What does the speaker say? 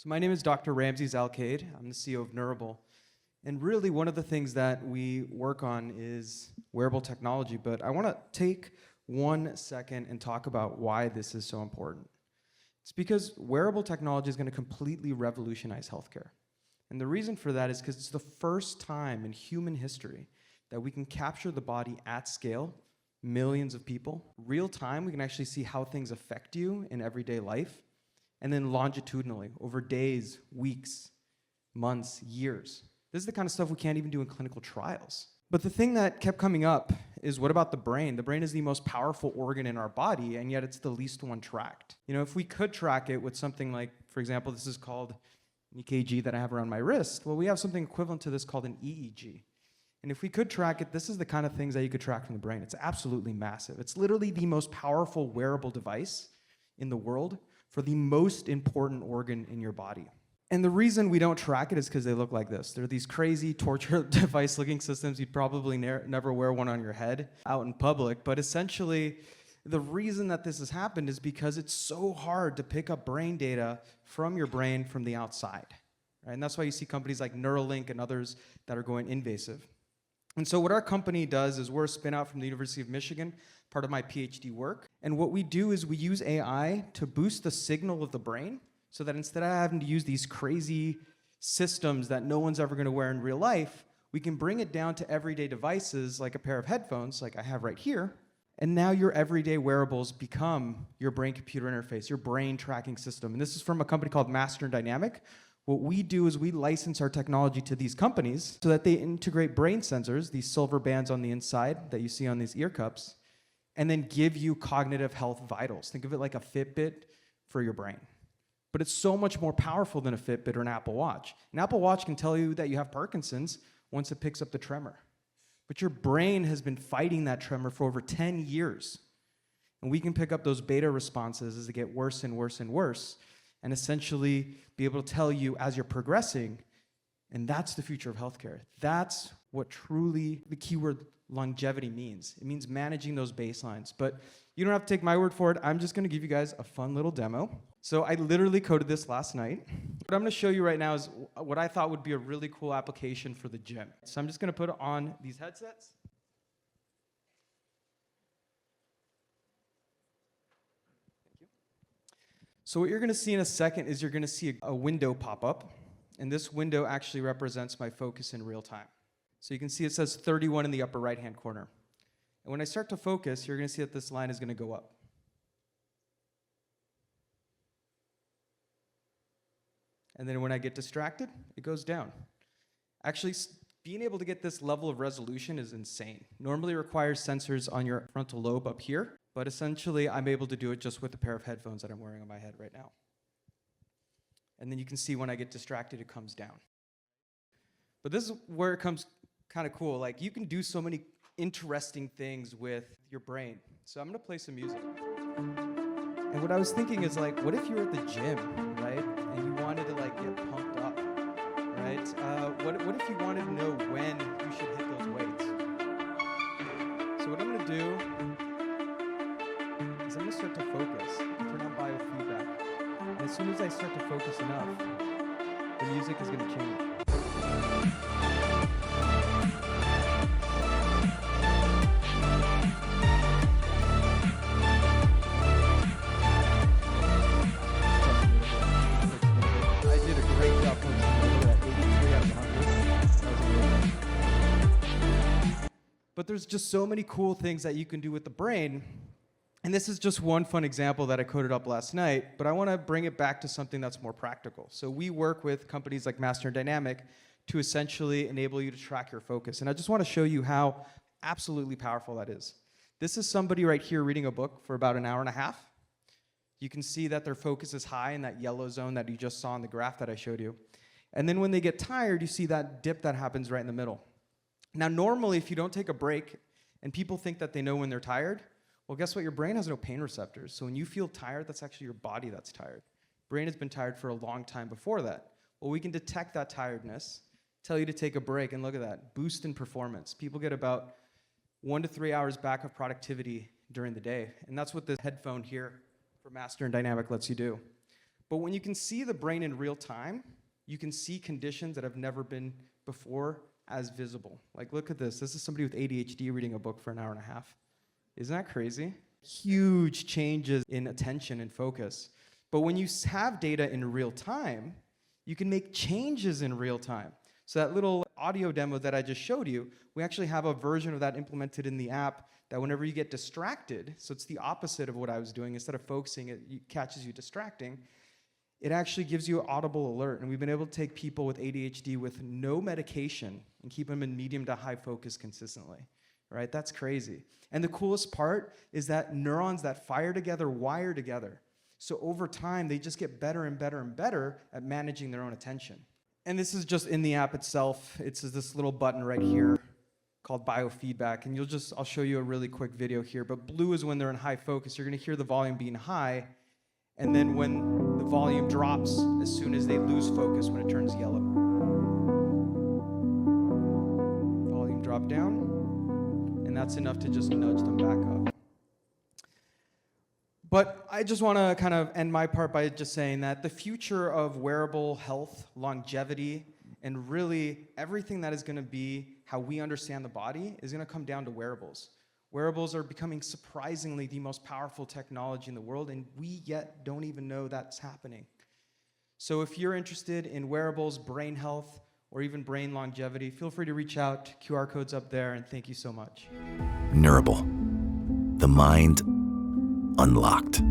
So my name is Dr. Ramses Alcaide. I'm the CEO of Neurable. And really one of the things that we work on is wearable technology, but I want to take 1 second and talk about why this is so important. It's because wearable technology is going to completely revolutionize healthcare. And the reason for that is because it's the first time in human history that we can capture the body at scale, millions of people. Real time, we can actually see how things affect you in everyday life. And then longitudinally, over days, weeks, months, years. This is the kind of stuff we can't even do in clinical trials. But the thing that kept coming up is, what about the brain? The brain is the most powerful organ in our body, and yet it's the least one tracked. You know, if we could track it with something like, for example, this is called an EKG that I have around my wrist. Well, we have something equivalent to this called an EEG. And if we could track it, this is the kind of things that you could track from the brain. It's absolutely massive. It's literally the most powerful wearable device in the world for the most important organ in your body. And the reason we don't track it is because they look like this. They're these crazy torture device looking systems. You'd probably never wear one on your head out in public. But essentially, the reason that this has happened is because it's so hard to pick up brain data from your brain from the outside. Right? And that's why you see companies like Neuralink and others that are going invasive. And so what our company does is we're a spin out from the University of Michigan, part of my PhD work. And what we do is we use AI to boost the signal of the brain so that instead of having to use these crazy systems that no one's ever going to wear in real life, we can bring it down to everyday devices like a pair of headphones like I have right here. And now your everyday wearables become your brain-computer interface, your brain tracking system. And this is from a company called Master Dynamic. What we do is we license our technology to these companies so that they integrate brain sensors, these silver bands on the inside that you see on these ear cups, and then give you cognitive health vitals. Think of it like a Fitbit for your brain. But it's so much more powerful than a Fitbit or an Apple Watch. An Apple Watch can tell you that you have Parkinson's once it picks up the tremor. But your brain has been fighting that tremor for over 10 years. And we can pick up those beta responses as they get worse and worse and worse, and essentially be able to tell you as you're progressing, and that's the future of healthcare. That's what truly the keyword longevity means. It means managing those baselines. But you don't have to take my word for it. I'm just going to give you guys a fun little demo. So I literally coded this last night. What I'm going to show you right now is what I thought would be a really cool application for the gym. So I'm just going to put on these headsets. So what you're going to see in a second is you're going to see a window pop up. And this window actually represents my focus in real time. So you can see it says 31 in the upper right-hand corner. And when I start to focus, you're going to see that this line is going to go up. And then when I get distracted, it goes down. Actually, being able to get this level of resolution is insane. Normally it requires sensors on your frontal lobe up here. But essentially, I'm able to do it just with a pair of headphones that I'm wearing on my head right now. And then you can see when I get distracted, it comes down. But this is where it comes kind of cool. Like, you can do so many interesting things with your brain. So I'm going to play some music. And what I was thinking is, like, what if you were at the gym, right? And you wanted to, like, get pumped up, right? What if you wanted to know when you should hit those weights? So what I'm going to do is I'm going to start to focus, turn on biofeedback. And as soon as I start to focus enough, the music is going to change. I did a great job focusing at 83 out of 100. But there's just so many cool things that you can do with the brain. And this is just one fun example that I coded up last night, but I want to bring it back to something that's more practical. So we work with companies like Master Dynamic to essentially enable you to track your focus. And I just want to show you how absolutely powerful that is. This is somebody right here reading a book for about an hour and a half. You can see that their focus is high in that yellow zone that you just saw in the graph that I showed you. And then when they get tired, you see that dip that happens right in the middle. Now, normally, if you don't take a break and people think that they know when they're tired, well, guess what? Your brain has no pain receptors. So when you feel tired, that's actually your body that's tired. Brain has been tired for a long time before that. Well, we can detect that tiredness, tell you to take a break, and look at that, boost in performance. People get about 1 to 3 hours back of productivity during the day. And that's what this headphone here for Master and Dynamic lets you do. But when you can see the brain in real time, you can see conditions that have never been before as visible. Like, look at this. This is somebody with ADHD reading a book for an hour and a half. Isn't that crazy? Huge changes in attention and focus. But when you have data in real time, you can make changes in real time. So that little audio demo that I just showed you, we actually have a version of that implemented in the app that whenever you get distracted, so it's the opposite of what I was doing, instead of focusing, it catches you distracting, it actually gives you an audible alert. And we've been able to take people with ADHD with no medication and keep them in medium to high focus consistently, right? That's crazy. And the coolest part is that neurons that fire together wire together. So over time, they just get better and better and better at managing their own attention. And this is just in the app itself. It's this little button right here called biofeedback. And I'll show you a really quick video here. But blue is when they're in high focus. You're going to hear the volume being high. And then when the volume drops, as soon as they lose focus, when it turns yellow. Volume drop down. And that's enough to just nudge them back up. But I just want to kind of end my part by just saying that the future of wearable health, longevity, and really everything that is going to be how we understand the body is going to come down to wearables. Wearables are becoming surprisingly the most powerful technology in the world, and we yet don't even know that's happening. So if you're interested in wearables, brain health, or even brain longevity, feel free to reach out. QR code's up there, and thank you so much. Neurable. The mind unlocked.